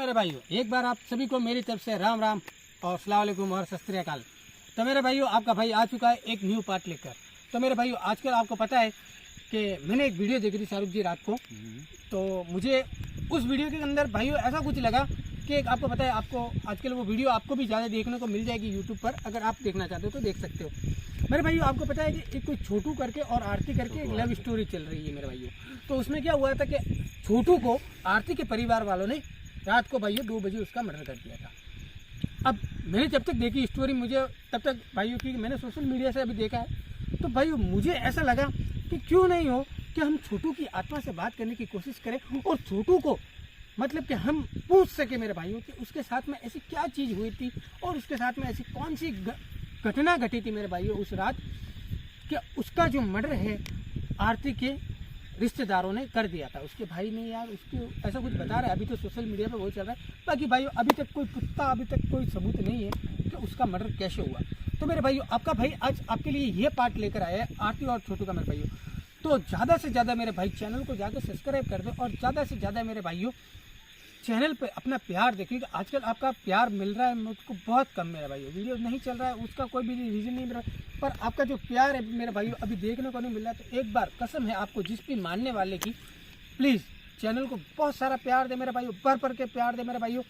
मेरे भाइयों, एक बार आप सभी को मेरी तरफ से राम राम और अस्सलाम वालेकुम और सत श्री अकाल। तो मेरे भाइयों, आपका भाई आ चुका है एक न्यू पार्ट लेकर। तो मेरे भाइयों, आजकल आपको पता है कि मैंने एक वीडियो देखी थी शाहरुख जी रात को, तो मुझे उस वीडियो के अंदर भाइयों ऐसा कुछ लगा कि आपको पता है, आपको आजकल वो वीडियो आपको भी ज़्यादा देखने को मिल जाएगी यूट्यूब पर। अगर आप देखना चाहते हो तो देख सकते हो। मेरे भाइयों, आपको पता है कि एक कोई छोटू करके और आरती करके एक लव स्टोरी चल रही है मेरे भाइयों। तो उसमें क्या हुआ था कि छोटू को आरती के परिवार वालों ने रात को भाइयों 2 बजे उसका मर्डर कर दिया था। अब मैंने जब तक देखी स्टोरी, मुझे तब तक भाइयों की मैंने सोशल मीडिया से अभी देखा है, तो भाइयों मुझे ऐसा लगा कि क्यों नहीं हो कि हम छोटू की आत्मा से बात करने की कोशिश करें और छोटू को मतलब कि हम पूछ सके मेरे भाइयों कि उसके साथ में ऐसी क्या चीज़ हुई थी और उसके साथ में ऐसी कौन सी घटना घटी थी मेरे भाइयों उस रात, कि उसका जो मर्डर है आरती के रिश्तेदारों ने कर दिया था। उसके भाई ने यार उसको ऐसा कुछ बता रहा है, अभी तो सोशल मीडिया पर बहुत चल रहा है। बाकी भाइयों अभी तक कोई पुख्ता, अभी तक कोई सबूत नहीं है कि उसका मर्डर कैसे हुआ। तो मेरे भाइयों, आपका भाई आज आपके लिए ये पार्ट लेकर आया है आरती और छोटू का मेरे भाइयों। तो ज़्यादा से ज़्यादा मेरे भाई चैनल को जाकर सब्सक्राइब कर दो और ज़्यादा से ज़्यादा मेरे भाइयों चैनल पे अपना प्यार देखिए। आजकल आपका प्यार मिल रहा है मुझको बहुत कम मेरे भाइयों, वीडियो नहीं चल रहा है उसका कोई भी रीज़न नहीं मिल रहा, पर आपका जो प्यार है मेरे भाइयों अभी देखने को नहीं मिल रहा है। तो एक बार कसम है आपको, जिस भी मानने वाले की, प्लीज़ चैनल को बहुत सारा प्यार दे मेरे भाइयों, भर के प्यार दे मेरे भाइयों।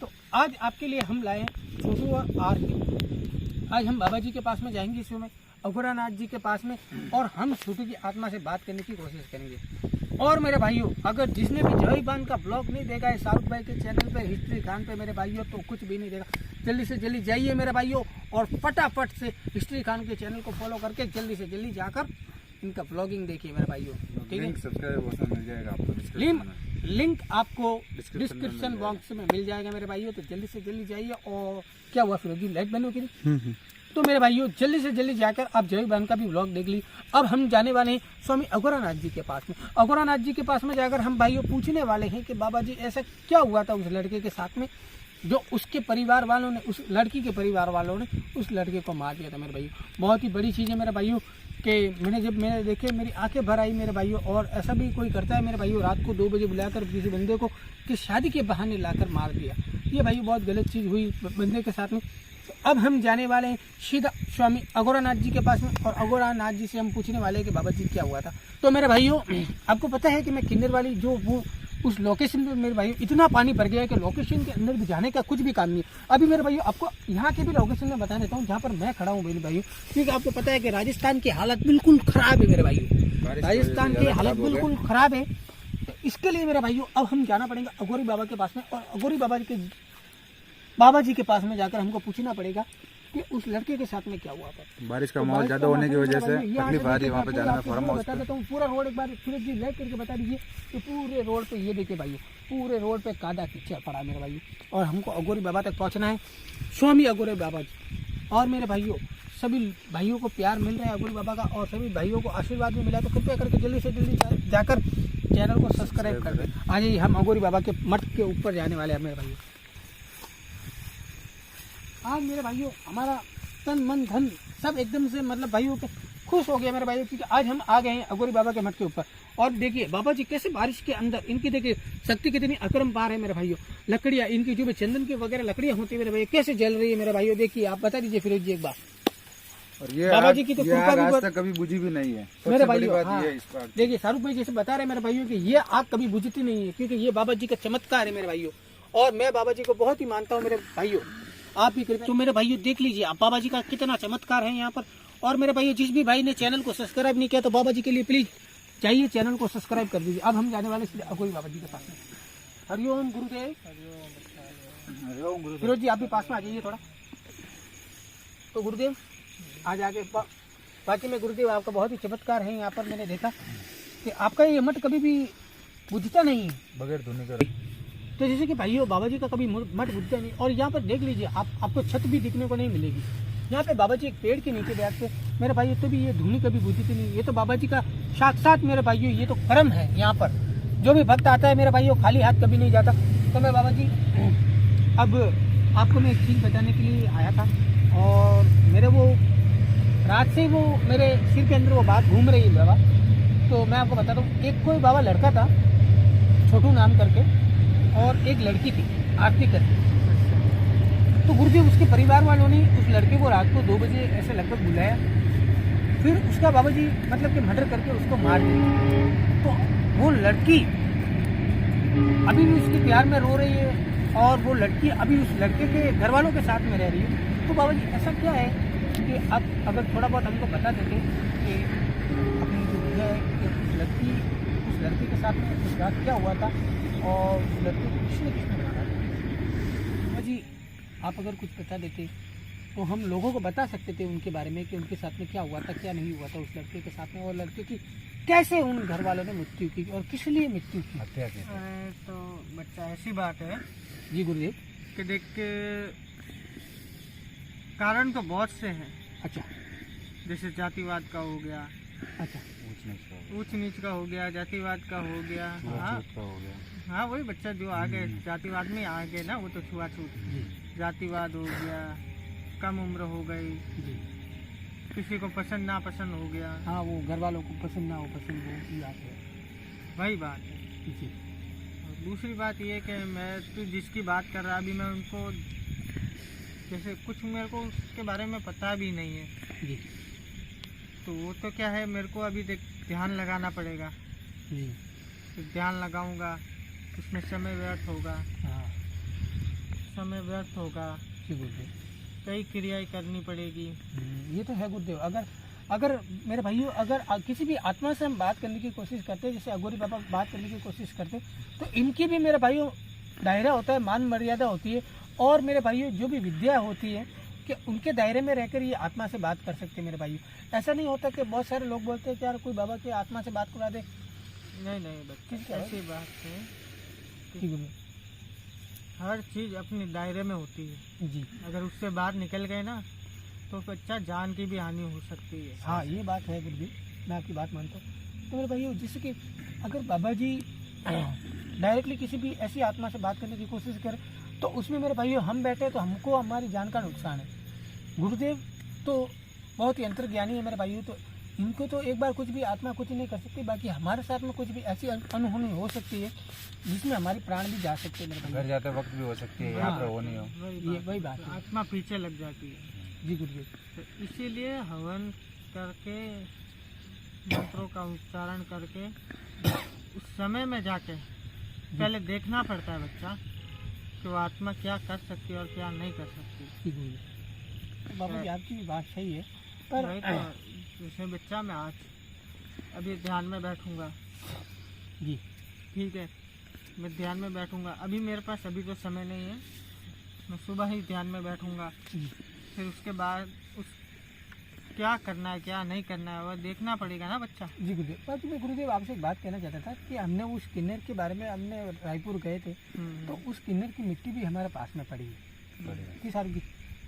तो आज आपके लिए हम लाए छोटू और आरती। आज हम बाबा जी के पास में जाएंगे इस समय, अघोरानाथ जी के पास में, और हम छोटू की आत्मा से बात करने की कोशिश करेंगे। और मेरे भाइयों, अगर जिसने भी जय बान का ब्लॉग नहीं देखा है शाहरुख भाई के चैनल पे, हिस्ट्री खान पे मेरे भाइयों, तो कुछ भी नहीं देखा, जल्दी से जल्दी जाइए मेरे भाइयों और फटाफट से हिस्ट्री खान के चैनल को फॉलो करके जल्दी से जल्दी जाकर इनका ब्लॉगिंग देखिए मेरे भाइयों। ठीक है, सब्सक्राइब मिल जाएगा आपको, लिंक आपको डिस्क्रिप्शन बॉक्स में मिल जाएगा मेरे भाइयों। तो जल्दी से जल्दी जाइए। और क्या हुआ फिरोज जी, लाइट बंद हो गई? तो मेरे भाइयों जल्दी से जल्दी जाकर आप जय बहन का भी व्लॉग देख ली। अब हम जाने वाले हैं स्वामी अघोरानाथ जी के पास में। अघोरानाथ जी के पास में जाकर हम भाइयों पूछने वाले हैं कि बाबा जी ऐसा क्या हुआ था उस लड़के के साथ में, जो उसके परिवार वालों ने, उस लड़की के परिवार वालों ने उस लड़के को मार दिया था मेरे भाइयों। बहुत ही बड़ी चीज़ है मेरे भाइयों कि मैंने देखे मेरी आंखें भर आई मेरे भाइयों। और ऐसा भी कोई करता है मेरे भाइयों, रात को 2 बजे बुलाकर किसी बंदे को कि शादी के बहाने लाकर मार दिया, ये भाइयों बहुत गलत चीज़ हुई बंदे के साथ में। तो अब हम जाने वाले हैं सीधा स्वामी अघोरानाथ जी के पास में और अघोरानाथ जी से हम पूछने वाले हैं कि बाबा जी क्या हुआ था। तो मेरे भाइयों, आपको पता है कि मैं किन्नर वाली जो वो उस लोकेशन पे मेरे भाइयों इतना पानी भर गया है कि लोकेशन के अंदर भी जाने का कुछ भी काम नहीं है। अभी मेरे भाइयों आपको यहाँ के भी लोकेशन में बता देता हूँ जहाँ पर मैं खड़ा हूँ मेरे भाइयों, क्योंकि आपको पता है कि राजस्थान की हालत बिल्कुल खराब है मेरे भाइयों, राजस्थान की हालत बिल्कुल खराब है। तो इसके लिए मेरे भाइयों अब हम जाना पड़ेगा अघोरी बाबा के पास में, और अघोरी बाबा जी के पास में जाकर हमको पूछना पड़ेगा कि उस लड़के के साथ में क्या हुआ था। बारिश का माहौल ज्यादा होने की वजह से तकलीफ आ रही है वहाँ पे जाने में। फार्म हाउस बता देता हूँ पूरा रोड एक बार फिर जी लाइट करके बता दीजिए कि पूरे रोड पे ये देखिए भाइयों, पूरे रोड पे कादा कीचड़ पड़ा मेरे भाइयों। और हमको अघोरी बाबा तक पहुँचना है, स्वामी अघोरी बाबा जी। और मेरे भाइयों सभी भाइयों को प्यार मिल रहा है अघोरी बाबा का, और सभी भाइयों को आशीर्वाद भी मिला। तो कृपया करके जल्दी से जल्दी जाकर चैनल को सब्सक्राइब कर दें। आज ही हम अघोरी बाबा के मठ के ऊपर जाने वाले हैं मेरे भाइयों। आज मेरे भाइयों हमारा तन मन धन सब एकदम से मतलब भाइयों के खुश हो गया मेरे भाइयों, क्योंकि आज हम आ गए हैं अघोरी बाबा के मठ के ऊपर। और देखिए बाबा जी कैसे बारिश के अंदर, इनकी देखिए शक्ति कितनी अपरंपार है मेरे भाइयों। लकड़ियाँ इनकी जो भी चंदन की वगैरह लकड़ियाँ होती है मेरे भाइयों, कैसे जल रही है मेरे भाइयों। देखिए आप बता दीजिए फिरोज जी एक बार। और ये बाबा जी की तो कृपा आज तक कभी बुझी भी नहीं है मेरे भाइयों। हाँ, देखिए शाहरुख भाई जैसे बता रहे हैं मेरे भाइयों कि ये आग कभी बुझती नहीं है, क्योंकि ये बाबा जी का चमत्कार है मेरे भाइयों। और मैं बाबा जी को बहुत ही मानता हूँ मेरे भाइयों, आप भी कृपया। तो मेरे भाइयों देख लीजिए आप बाबा जी का कितना चमत्कार है यहाँ पर। और मेरे भाइयों जिस भी भाई ने चैनल को सब्सक्राइब नहीं किया तो बाबा जी के लिए प्लीज जाइए चैनल को सब्सक्राइब कर दीजिए। अब हम जाने वाले सीधे अघोरी बाबा जी के पास में। हरिओम गुरुदेव। फिरोज जी आप भी पास में आ जाइए थोड़ा। तो गुरुदेव आज आगे बाकी में गुरुदेव आपका बहुत ही चमत्कार है यहाँ पर। मैंने देखा कि आपका ये मठ कभी भी बुझता नहीं है बगैर धोने का। तो जैसे कि भाइयों बाबा जी का कभी मठ बुझता नहीं। और यहाँ पर देख लीजिए आपको छत भी दिखने को नहीं मिलेगी। यहाँ पे बाबा जी एक पेड़ के नीचे बैठते मेरे भाइयों, तो भी ये धुनी कभी बुझती नहीं। ये तो बाबा जी का साक्षात मेरे भाइयों ये तो कर्म है। यहाँ पर जो भी भक्त आता है मेरे भाइयों खाली हाथ कभी नहीं जाता। तो मैं बाबा जी अब आपको मैं एक चीज़ बताने के लिए आया था, और मेरे वो रात से वो मेरे सिर के अंदर वो बात घूम रही है बाबा। तो मैं आपको बताता हूँ, एक कोई बाबा लड़का था छोटू नाम करके, और एक लड़की थी। आरती करते थे। तो गुरुदेव उसके परिवार वालों ने उस लड़के को रात को 2 बजे ऐसे लगभग बुलाया, फिर उसका बाबा जी मतलब कि मर्डर करके उसको मार दिया। तो वो लड़की अभी भी उसके प्यार में रो रही है और वो लड़की अभी उस लड़के के घर वालों के साथ में रह रही है। तो बाबा जी ऐसा क्या है कि आप अगर थोड़ा बहुत हमको बता देते कि अपनी जो भैया है कि उस लड़के के साथ में उस रात क्या हुआ था और उस लड़के को किसने मारा था। बाबा जी आप अगर कुछ बता देते तो हम लोगों को बता सकते थे उनके बारे में कि उनके साथ में क्या हुआ था, क्या नहीं हुआ था उस लड़के के साथ में, और लड़के की कैसे उन घर वालों ने मृत्यु की और किस लिए मृत्यु की। हत्या की। तो बच्चा ऐसी बात है जी गुरुदेव। कि देख के कारण तो बहुत से हैं, अच्छा जैसे जातिवाद का हो गया, अच्छा ऊंच नीच का हो गया, जातिवाद का हो गया। हाँ हो गया। हाँ वही बच्चा जो आ गए जातिवाद में आ गए ना, वो तो छुआछूत। जी जातिवाद हो गया, कम उम्र हो गई, जी। किसी को पसंद ना पसंद हो गया, हाँ वो घर वालों को पसंद ना हो पसंद वो भी बात है। वही बात है। जी और दूसरी बात ये कि मैं तो जिसकी बात कर रहा अभी मैं उनको जैसे कुछ मेरे को उसके बारे में पता भी नहीं है, जी तो वो तो क्या है मेरे को अभी ध्यान लगाना पड़ेगा। जी तो ध्यान लगाऊंगा उसमें समय व्यर्थ होगा, हाँ समय व्यर्थ होगा, जी गुरुदेव। कई क्रियाएं करनी पड़ेगी। ये तो है गुरुदेव। अगर मेरे भाइयों अगर किसी भी आत्मा से हम बात करने की कोशिश करते जैसे अघोरी बाबा बात करने की कोशिश करते तो इनकी भी मेरे भाइयों दायरा होता है, मान मर्यादा होती है, और मेरे भाइयों जो भी विद्या होती है कि उनके दायरे में रहकर ये आत्मा से बात कर सकते हैं। मेरे भाइयों ऐसा नहीं होता कि बहुत सारे लोग बोलते हैं कि यार कोई बाबा की आत्मा से बात करा दे। नहीं बच्चे ठीक है। ऐसी बात है, जी गुरु हर चीज़ अपने दायरे में होती है। जी। अगर उससे बाहर निकल गए ना तो बच्चा जान की भी हानि हो सकती है। हाँ ये बात है गुरुजी, मैं आपकी बात मानता हूँ। तो मेरे भाइयों जैसे कि अगर बाबा जी डायरेक्टली किसी भी ऐसी आत्मा से बात करने की कोशिश करें तो उसमें मेरे भाइयों हम बैठे तो हमको हमारी जान का नुकसान है। गुरुदेव तो बहुत ही अंतर्ज्ञानी है मेरे भाइयों, तो इनको तो एक बार कुछ भी आत्मा कुछ नहीं कर सकती, बाकी हमारे साथ में कुछ भी ऐसी अनहोनी हो सकती है जिसमें हमारे प्राण भी जा सकते हैं मेरे घर भाइयों। जाते वक्त भी हो सकती है, यहाँ पर वो नहीं हो। वही बात है। आत्मा पीछे लग जाती है। जी गुरुदेव। तो इसीलिए हवन करके मंत्रों का उच्चारण करके उस समय में जाके पहले देखना पड़ता है बच्चा कि वो आत्मा क्या कर सकती है और क्या नहीं कर सकती। जी गुरुदेव। तो बाबा जी आपकी भी बात सही है, पर वही तो जैसे बच्चा मैं आज अभी ध्यान में बैठूंगा, जी ठीक है, मैं ध्यान में बैठूंगा। अभी मेरे पास अभी तो समय नहीं है, मैं सुबह ही ध्यान में बैठूंगा। जी फिर उसके बाद उस क्या करना है क्या नहीं करना है वो देखना पड़ेगा ना बच्चा। जी गुरुदेव। बाकी मैं गुरुदेव आपसे एक बात कहना चाहता था कि हमने उस किन्नर के बारे में हमने रायपुर गए थे तो उस किन्नर की मिट्टी भी हमारे पास में पड़ी है कि सारू की।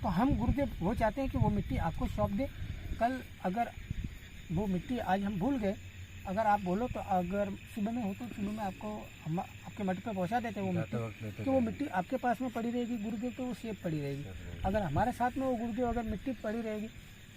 तो हम गुरुदेव वो चाहते हैं कि वो मिट्टी आपको सौंप दे। कल अगर वो मिट्टी आज हम भूल गए, अगर आप बोलो तो अगर सुबह में हो तो सुबह में आपको हम आपके मठ पे पहुंचा देते हैं वो मिट्टी, तो वो मिट्टी आपके पास में पड़ी रहेगी गुरुदेव, तो वो सेफ पड़ी रहेगी। अगर हमारे साथ में वो गुरुदेव अगर मिट्टी पड़ी रहेगी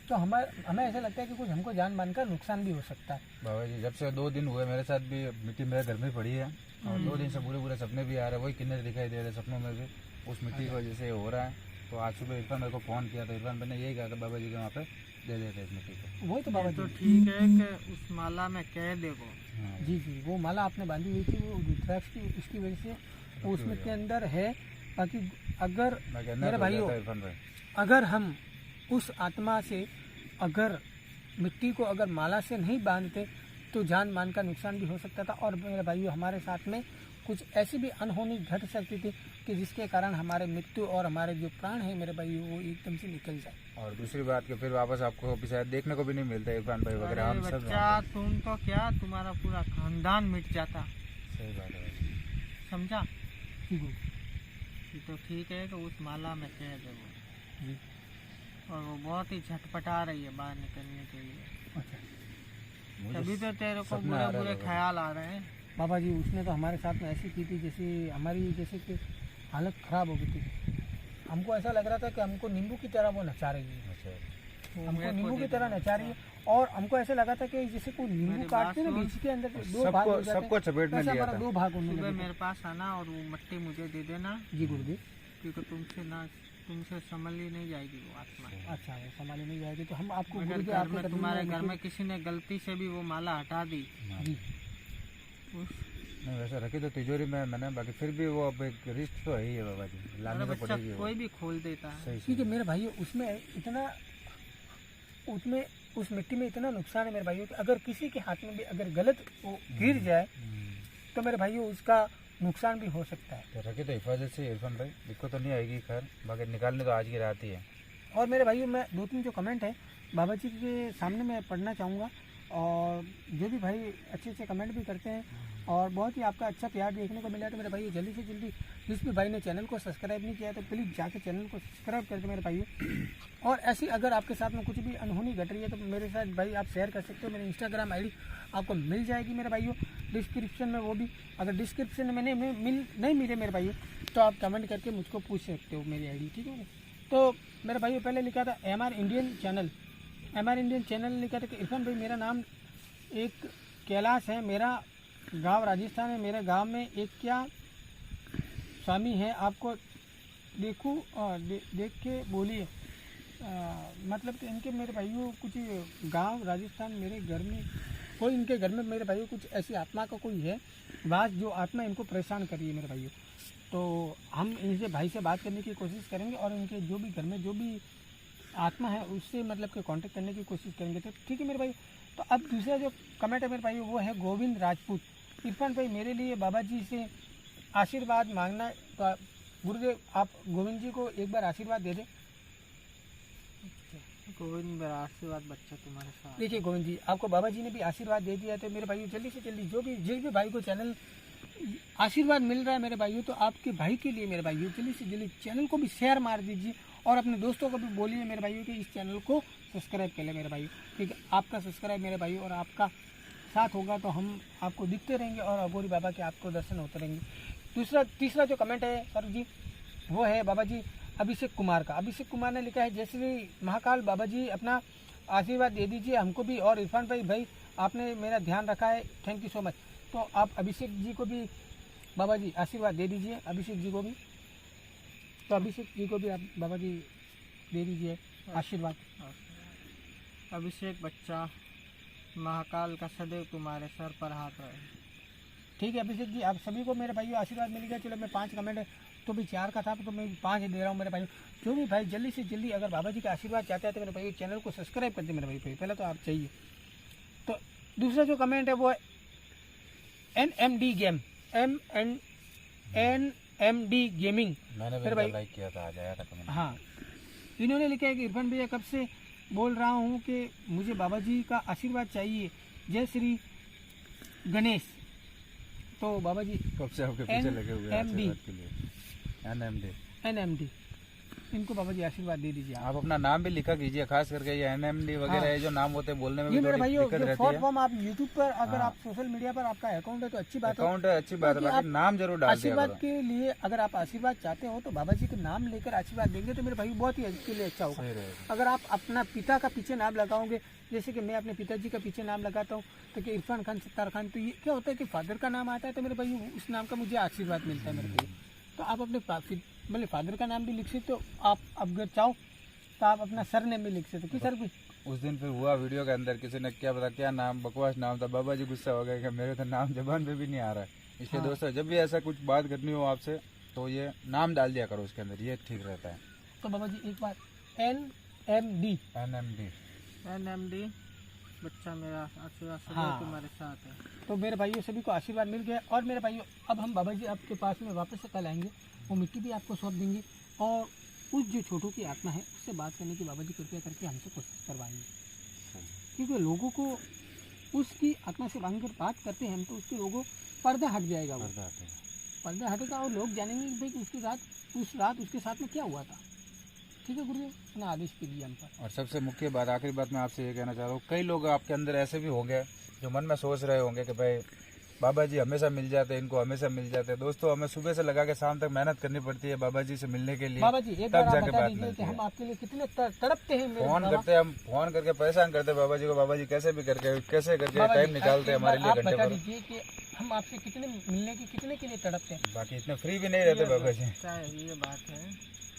तो हमें ऐसा लगता है कि कुछ हमको जान मान का नुकसान भी हो सकता है। बाबा जी जब से 2 दिन हुए मेरे साथ भी मिट्टी मेरे घर में पड़ी है और 2 दिन से बुरे सपने भी आ रहे हैं, वही किन्नर दिखाई दे रहे सपनों में भी उस मिट्टी की वजह से हो रहा है। तो आज सुबह इरफान मेरे को फ़ोन किया तो इरफान मैंने यही कहा कि बाबा जी के वहाँ पे दे देते इस मिट्टी को। वही तो बाबा तो जी। ठीक है कि उस माला में कह दे वो। हाँ। जी जी वो माला आपने बांधी हुई थी वो रुद्राक्ष की, इसकी वजह से वो उसमें के अंदर है। बाकी अगर मैं कहना मेरे तो भाइयों जाता इरफान भाई, अगर हम उस आत्मा से अगर मिट्टी को अगर माला से नहीं बांधते तो जान मान का नुकसान भी हो सकता था, और मेरे भाइयों हमारे साथ में कुछ ऐसी भी अनहोनी घट सकती थी कि जिसके कारण हमारे मृत्यु और हमारे जो प्राण है मेरे भाइयों वो एकदम से निकल जाए। और दूसरी बात कि फिर वापस आपको भी शायद देखने को भी नहीं मिलता इरफान भाई वगैरह अरे हम सब। बच्चा तुम तो क्या तुम्हारा पूरा खानदान मिट जाता, सही बात है भाई। समझा। जी गुरु तो ठीक है कि उस माला में कह दे वो। जी। और वो बहुत ही झटपटा रही है बाहर निकलने के लिए। अच्छा मुझे तभी तो तेरे को सपने बुरे आ रहे बुरे हैं ख्याल आ रहे हैं। बाबा जी उसने तो हमारे साथ में ऐसी की थी जैसे हमारी जैसे कि हालत ख़राब हो गई थी। हमको ऐसा लग रहा था कि हमको नींबू की तरह वो नचा रही है, अच्छा। वो हमको मेरे को नींबू की दे तरह देना। नचा रही है और हमको ऐसे लगा था कि जैसे कोई नींबू मेरी काटते हैं बात ना, सुन। बीच के अंदर से दो भाग हो सबको जाते हैं, सबको चपेट में वैसा लिया हमारा था। दो भाग होने सुबह लगे मेरे पास आना और वो मट्टी मुझे दे देना, थे। जी गुरुदेव। क्योंकि तुमसे संभाली नहीं जाएगी वो आत्मा। अच्छा, वो संभाली नहीं जाएगी तो हम आपको अगर गुरुदेव घर आपके में कदम तुम्हारे घर मिट्टी- में किसी ने गलती से भी वो माला हटा दी, जी उस नहीं वैसे रखी तो तिजोरी में मैंने, बाकी फिर भी वो अब एक रिस्क तो है ही है बाबा जी, अरे लानी तो बच्चा पड़ेगी वो। कोई भी खोल देता है। सही ठीक है सही। मेरे भाइयों, उसमें इतना उसमें उस मिट्टी में इतना नुकसान है मेरे भाइयों कि अगर किसी के हाथ में भी अगर गलत वो गिर जाए तो मेरे भाइयों उसका नुकसान भी हो सकता है। तो रखी तो हिफाजत से इरफान भाई, दिक्कत तो नहीं आएगी, खैर बाकी निकालने तो आज की रात ही है। और मेरे भाइयों मैं दो तीन जो कमेंट है बाबा जी के सामने मैं पढ़ना चाहूँगा, और जो भी भाई अच्छे अच्छे कमेंट भी करते हैं और बहुत ही आपका अच्छा प्यार देखने को मिला है। तो मेरे भाइयों जल्दी से जल्दी जिस भी भाई ने चैनल को सब्सक्राइब नहीं किया तो प्लीज़ जाके चैनल को सब्सक्राइब करके मेरे भाइयों। और ऐसी अगर आपके साथ में कुछ भी अनहोनी घट रही है तो मेरे साथ भाई आप शेयर कर सकते हो, मेरी इंस्टाग्राम आईडी आपको मिल जाएगी मेरे भाइयों डिस्क्रिप्शन में। वो भी अगर डिस्क्रिप्शन में नहीं मिले मेरे भाइयों तो आप कमेंट करके मुझको पूछ सकते हो मेरी आईडी, ठीक है ना। तो मेरे भाइयों पहले लिखा था MR इंडियन चैनल लिखा था कि इरफान भाई मेरा नाम एक कैलाश है, मेरा गांव राजस्थान है, मेरे गांव में एक क्या स्वामी है, आपको देखूँ देख के बोलिए। मतलब कि इनके मेरे भाइयों कुछ गांव राजस्थान मेरे घर में कोई, इनके घर में मेरे भाइयों कुछ ऐसी आत्मा का कोई है बात जो आत्मा इनको परेशान कर रही है मेरे भाइयों। तो हम इनसे भाई से बात करने की कोशिश करेंगे और इनके जो भी घर में जो भी आत्मा है उससे मतलब कि कांटेक्ट करने की कोशिश करेंगे। तो ठीक है मेरे भाई। तो अब दूसरा जो कमेंट है मेरे भाई वो है गोविंद राजपूत। इरफान भाई मेरे लिए बाबा जी से आशीर्वाद मांगना, तो गुरुदेव आप गोविंद जी को एक बार आशीर्वाद दे दें। गोविंद मेरा आशीर्वाद बच्चा तुम्हारे साथ। देखिए गोविंद जी आपको बाबा जी ने भी आशीर्वाद दे दिया, तो मेरे भाइयों जल्दी से जल्दी जिस भी भाई को चैनल आशीर्वाद मिल रहा है मेरे भाइयों, तो आपके भाई के लिए मेरे भाइयों जल्दी से जल्दी चैनल को भी शेयर मार दीजिए और अपने दोस्तों को भी बोलिए मेरे भाइयों कि इस चैनल को सब्सक्राइब कर ले मेरे भाइयों। ठीक है, आपका सब्सक्राइब मेरे भाइयों और आपका साथ होगा तो हम आपको दिखते रहेंगे और अघोरी बाबा के आपको दर्शन होते रहेंगे। तीसरा जो कमेंट है सर जी वो है बाबा जी अभिषेक कुमार का। अभिषेक कुमार ने लिखा है जय श्री महाकाल बाबा जी अपना आशीर्वाद दे दीजिए हमको भी, और इरफान भाई आपने मेरा ध्यान रखा है, थैंक यू सो मच। तो आप अभिषेक जी को भी बाबा जी आशीर्वाद दे दीजिए, अभिषेक जी को भी। तो अभिषेक जी को भी आप बाबा जी दे दीजिए आशीर्वाद। अभिषेक बच्चा महाकाल का सदैव तुम्हारे सर पर हाथ रहे। ठीक है अभिषेक जी, आप सभी को मेरे भाइयों आशीर्वाद मिल गया। चलो मैं 5 कमेंट है तो भी 4 का था तो मैं 5 दे रहा हूँ मेरे भाइयों। जो भी भाई जल्दी से जल्दी अगर बाबा जी का आशीर्वाद चाहते हैं तो मेरे भाई चैनल को सब्सक्राइब कर दे मेरे भाई, पहले तो आप चाहिए। तो दूसरा जो कमेंट है वो है NMD गेम NMD गेमिंग। मैंने फिर भी भाई- लाइक किया था, आज आया था कमेंट। हाँ, इन्होंने लिखा है कि इरफान भैया कब से बोल रहा हूँ कि मुझे बाबा जी का आशीर्वाद चाहिए, जय श्री गणेश। तो बाबा जी कब से आपके पीछे लगे हुए हैं NMD आशीर्वाद के लिए। NMD NMD इनको बाबा जी आशीर्वाद दे दीजिए आप। आप अपना नाम भी लिखा कीजिए, खास करके ये NMD वगैरह है जो नाम होते हैं बोलने में ये भी मेरे थोड़ी भाइयों दिक्कत जो रहती शॉर्ट है। फॉर्म आप यूट्यूब पर अगर हाँ। आप सोशल मीडिया पर आपका अकाउंट है तो अच्छी बात है। अकाउंट है, अच्छी बात है, क्योंकि बाकी आप नाम जरूर डाल दिया आशीर्वाद करो। के लिए अगर आप आशीर्वाद चाहते हो तो बाबा जी के नाम लेकर आशीर्वाद देंगे तो मेरे भाई बहुत ही आपके लिए अच्छा होगा। सही रहेगा। अगर आप अपना पिता का पीछे नाम लगाओगे, जैसे कि मैं अपने पिताजी का पीछे नाम लगाता हूँ तो कि इरफान खान सत्तार खान, तो ये क्या होता है कि फादर का नाम आता है तो मेरे भाई उस नाम का मुझे आशीर्वाद मिलता है मेरे भाई। तो आप अपने मतलब फादर का नाम भी लिख सकते हो, आप अगर चाहो तो आप अपना सर नेम भी लिख सकते हो कि सर भी। उस दिन फिर हुआ वीडियो के अंदर किसी ने क्या पता क्या नाम, बकवास नाम था, बाबा जी गुस्सा हो गए कि मेरे तो नाम जबान पे भी नहीं आ रहा है। इसलिए हाँ। दोस्तों जब भी ऐसा कुछ बात करनी हो आपसे तो ये नाम डाल दिया करो उसके अंदर, ये ठीक रहता है। तो बाबा जी एक बार NMD NMD बच्चा मेरा आशीर्वाद सदैव हाँ। तुम्हारे साथ है। तो मेरे भाइयों सभी को आशीर्वाद मिल गया। और मेरे भाइयों अब हम बाबा जी आपके पास में वापस से कल आएंगे, वो मिट्टी भी आपको सौंप देंगे और उस जो छोटू की आत्मा है उससे बात करने की बाबा जी कृपया करके हमसे कोशिश करवाएंगे, क्योंकि लोगों को उसकी आत्मा से मांगकर बात करते हैं हम तो उसके लोगों पर्दा हट जाएगा, वो पर्दा हटेगा और लोग जानेंगे कि भाई उसकी उस रात उसके साथ में क्या हुआ था। ठीक है गुरुदेव, अपना आदेश कीजिए हम पर। और सबसे मुख्य बात, आखिरी बात मैं आपसे ये कहना चाह रहा हूँ, कई लोग आपके अंदर ऐसे भी होंगे जो मन में सोच रहे होंगे कि भाई बाबा जी हमेशा मिल जाते हैं, इनको हमेशा मिल जाते हैं। दोस्तों हमें सुबह से लगा के शाम तक मेहनत करनी पड़ती है बाबा जी से मिलने के लिए, बाबा जी एक बार तब आप जाके बता बात दीजिए कि मिलती हम है। आपके लिए कितने तड़पते हैं मेरे फोन बाबा। करते हैं, हम फोन करके परेशान करते हैं बाबा जी को, बाबा जी कैसे भी करके कैसे करके बाबा टाइम जी, निकालते हैं एक हमारे बार लिए आप घंटे बता भर। दीजिए कि हम आपसे कितने के लिए तड़पते हैं। बाकी इतने फ्री भी नहीं रहते बाबा जी। क्या है, ये बात है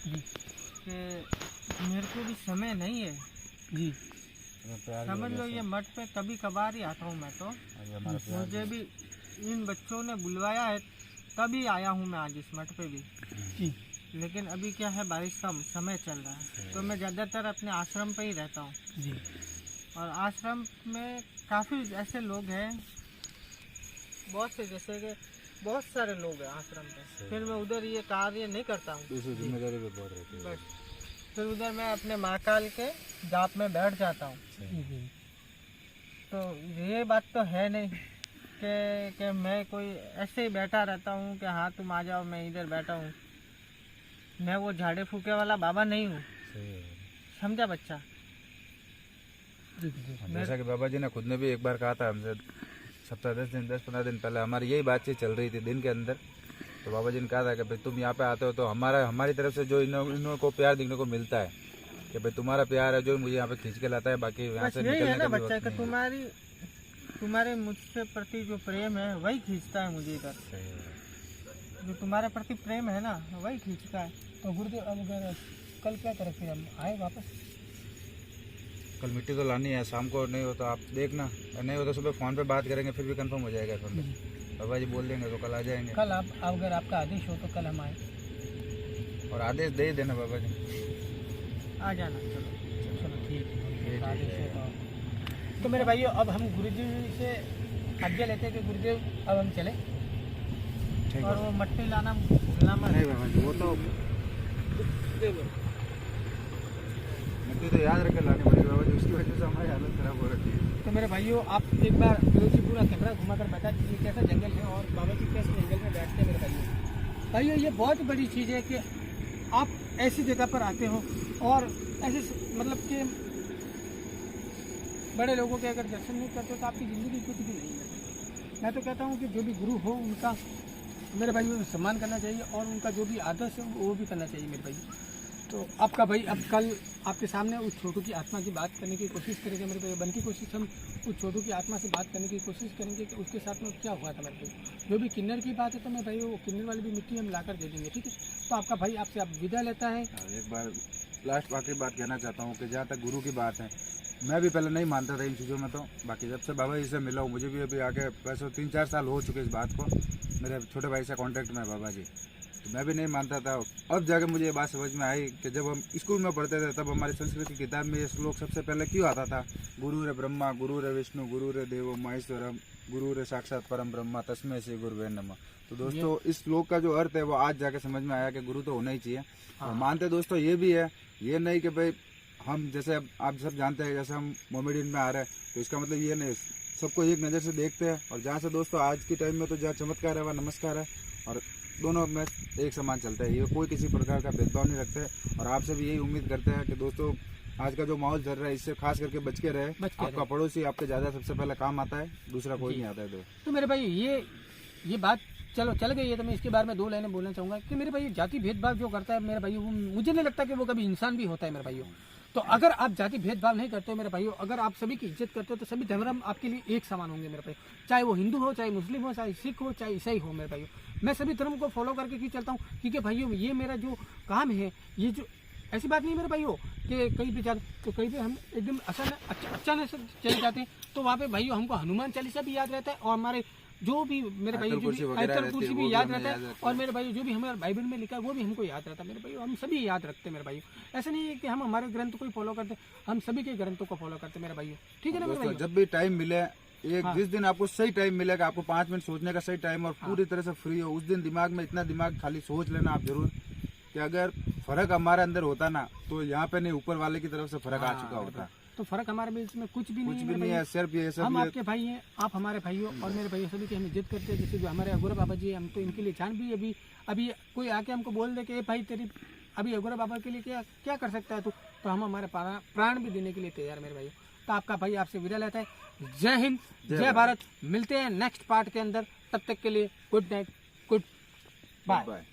जी कि मेरे को भी समय नहीं है, जी प्यार की समझ लो। वजह ये मठ पे कभी कभार ही आता हूँ मैं तो। से, अभी हमारा प्यार मुझे भी इन बच्चों ने बुलवाया है तभी आया हूँ मैं आज इस मठ पे भी। जी लेकिन अभी क्या है, बारिश का समय चल रहा है तो मैं ज़्यादातर अपने आश्रम पे ही रहता हूँ। जी और आश्रम में काफ़ी ऐसे लोग हैं, बहुत से, जैसे कि बहुत सारे लोग हैं आश्रम में। फिर मैं उधर ये कार्य नहीं करता हूँ, दूसरी जिम्मेदारी भी बहुत रहती है। बस फिर उधर मैं अपने महाकाल के जाप में बैठ जाता हूँ। जी तो ये बात तो है नहीं कि मैं कोई ऐसे ही बैठा रहता हूँ कि हाँ तुम आ जाओ मैं इधर बैठा हूँ। मैं वो झाड़े फूके वाला बाबा नहीं हूँ, सही है। समझा बच्चा। जी जी जैसा कि बाबा जी ने खुद ने भी एक बार कहा था हमसे, सप्ताह 10-15 दिन पहले हमारी यही बातचीत चल रही थी दिन के अंदर। तो बाबा जी ने कहा था कि भाई तुम यहाँ पे आते हो तो हमारी तरफ से जो इन को प्यार दिखने को मिलता है कि भाई तुम्हारा प्यार है जो मुझे यहाँ पे खींच के लाता है, बाकी यहाँ बस से यही है निकलने ना का भी बच्चा वक्त कि नहीं है। तुम्हारे मुझसे प्रति जो प्रेम है वही खींचता है मुझे इधर। सही है। जो तुम्हारे प्रति प्रेम है ना वही खींचता है। तो गुरुदेव अब अगर कल क्या करें, फिर हम आए वापस? कल मिट्टी तो लानी है, शाम को नहीं हो तो आप देखना, नहीं हो तो सुबह फ़ोन पे बात करेंगे, फिर भी कंफर्म हो जाएगा। फोन पे बाबा जी बोल देंगे तो कल आ जाएंगे। कल आप अगर आपका आदेश हो तो कल हम आए। और आदेश दे ही देना बाबा जी। आ जाना, चलो। चलो ठीक है, ठीक आदेश है। है तो मेरे भाइयों अब हम गुरुजी से आज्ञा लेते हैं कि गुरुदेव अब हम चले। ठीक और है। वो मट्टी लाना भूलना मत। नहीं बाबा जी वो तो मिट्टी तो याद रख के लानी पड़ेगी बाबा जी, उसकी वजह से हमारी हालत खराब हो रही है। तो मेरे भाइयों आप एक बार गुरुजी पूरा कैमरा घुमाकर बता दीजिए कैसा जंगल है और बाबा जी कैसे जंगल में बैठते हैं। मेरे भाइयों ये बहुत बड़ी चीज़ है कि आप ऐसी जगह पर आते हो और ऐसे मतलब कि बड़े लोगों के अगर दर्शन नहीं करते तो आपकी ज़िंदगी कुछ भी नहीं है। मैं तो कहता हूँ कि जो भी गुरु हो उनका मेरे भाई सम्मान करना चाहिए और उनका जो भी आदर्श है वो भी करना चाहिए मेरे भाई। तो आपका भाई अब कल आपके सामने उस छोटू की आत्मा की बात करने की कोशिश करेंगे मेरे भाई। बन की कोशिश हम उस छोटू की आत्मा से बात करने की कोशिश करेंगे कि उसके साथ में क्या हुआ था मेरे भाई। जो भी किन्नर की बात है तो मैं भाई वो किन्नर वाली भी मिट्टी हम लाकर दे देंगे, ठीक है। तो आपका भाई आपसे आप विदा लेता है। एक बार लास्ट आखिरी बात कहना चाहता हूँ कि जहाँ तक गुरु की बात है, मैं भी पहले नहीं मानता था इन चीज़ों में, तो बाकी जब से बाबा जी से मिला हूँ, मुझे भी अभी आके वैसे 3-4 साल हो चुके इस बात को, मेरे छोटे भाई से कांटेक्ट में है बाबा जी, तो मैं भी नहीं मानता था। अब जाके मुझे ये बात समझ में आई कि जब हम स्कूल में पढ़ते थे तब हमारी संस्कृत की किताब में ये श्लोक सबसे पहले क्यों आता था, गुरु रे ब्रह्मा गुरु रे विष्णु गुरु रे देवो महेश्वरम गुरु रे साक्षात परम ब्रह्मा तस्मै श्री गुरुवे नमः। तो दोस्तों इस श्लोक का जो अर्थ है वो आज जाके समझ में आया कि गुरु तो होना ही चाहिए। और मानते दोस्तों ये भी है, ये नहीं कि भाई हम जैसे आप सब जानते हैं जैसे हम मोमेडियन में आ रहे हैं तो इसका मतलब ये नहीं, सबको एक नज़र से देखते हैं। और जहाँ से दोस्तों आज के टाइम में तो जहाँ चमत्कार है वहाँ नमस्कार है और दोनों में एक समान चलता है, ये कोई किसी प्रकार का भेदभाव नहीं रखते। और आपसे भी यही उम्मीद करते हैं कि दोस्तों आज का जो माहौल चल रहा है इससे खास करके बच के रहे। आपका पड़ोसी आपके ज़्यादा सबसे पहले काम आता है, दूसरा कोई नहीं आता है। तो मेरे भाई ये बात चलो चल गई है तो मैं इसके बारे में 2 लाइनें बोलना चाहूँगा कि मेरे भाई जाति भेदभाव जो करता है मेरे भाई, वो मुझे नहीं लगता कि वो कभी इंसान भी होता है मेरे भाइयों। तो अगर आप जाति भेदभाव नहीं करते हो मेरे भाइयों, अगर आप सभी की इज्जत करते हो तो सभी धर्म आपके लिए एक समान होंगे मेरे भाई, चाहे वो हिंदू हो, चाहे मुस्लिम हो, चाहे सिख हो, चाहे ईसाई हो मेरे भाइयों। मैं सभी धर्म को फॉलो करके क्यों चलता हूँ, क्योंकि भाइयों ये मेरा जो काम है, ये जो ऐसी बात नहीं मेरे भाइयों कि कहीं भी जाते तो कहीं भी हम एकदम अचानक से चले जाते हैं तो वहाँ पे भाइयों हमको हनुमान चालीसा भी याद रहता है और हमारे जो भी मेरे भाई जो भी आयतल कुर्सी भी याद रहता है और मेरे भाई जो भी हमारे बाइबल में लिखा है वो भी हमको याद रहता है मेरे भाई। हम सभी याद रखते हैं मेरे भाई, ऐसा नहीं है कि हम हमारे ग्रंथ को ही फॉलो करते, हम सभी के ग्रंथों को फॉलो करते हैं मेरे भाई, ठीक है ना मेरे भाई। जब भी टाइम मिले जिस दिन आपको सही टाइम मिलेगा, आपको 5 मिनट सोचने का सही टाइम और पूरी तरह से फ्री हो, उस दिन दिमाग में इतना दिमाग खाली सोच लेना आप जरूर कि अगर फर्क हमारे अंदर होता ना तो यहाँ पे नहीं ऊपर वाले की तरफ से फर्क आ चुका होता। तो फर्क हमारे बीच में कुछ भी नहीं है, सिर्फ ये सब हम आपके भाई हैं, आप हमारे भाई हो और मेरे भाई सभी की हम इज्जत करते हैं। जैसे जो हमारे अगोरा बाबा जी हैं, हम तो इनके लिए जान भी अभी कोई आके हमको बोल दे कि भाई तेरी अभी अगोरा बाबा के लिए क्या कर सकता है, तो तो हम हमारे प्राण भी देने के लिए तैयार मेरे भाइयों। तो आपका भाई आपसे विदा लेता है। जय हिंद, जय भारत। मिलते हैं नेक्स्ट पार्ट के अंदर, तब तक के लिए गुड नाइट, गुड बाय।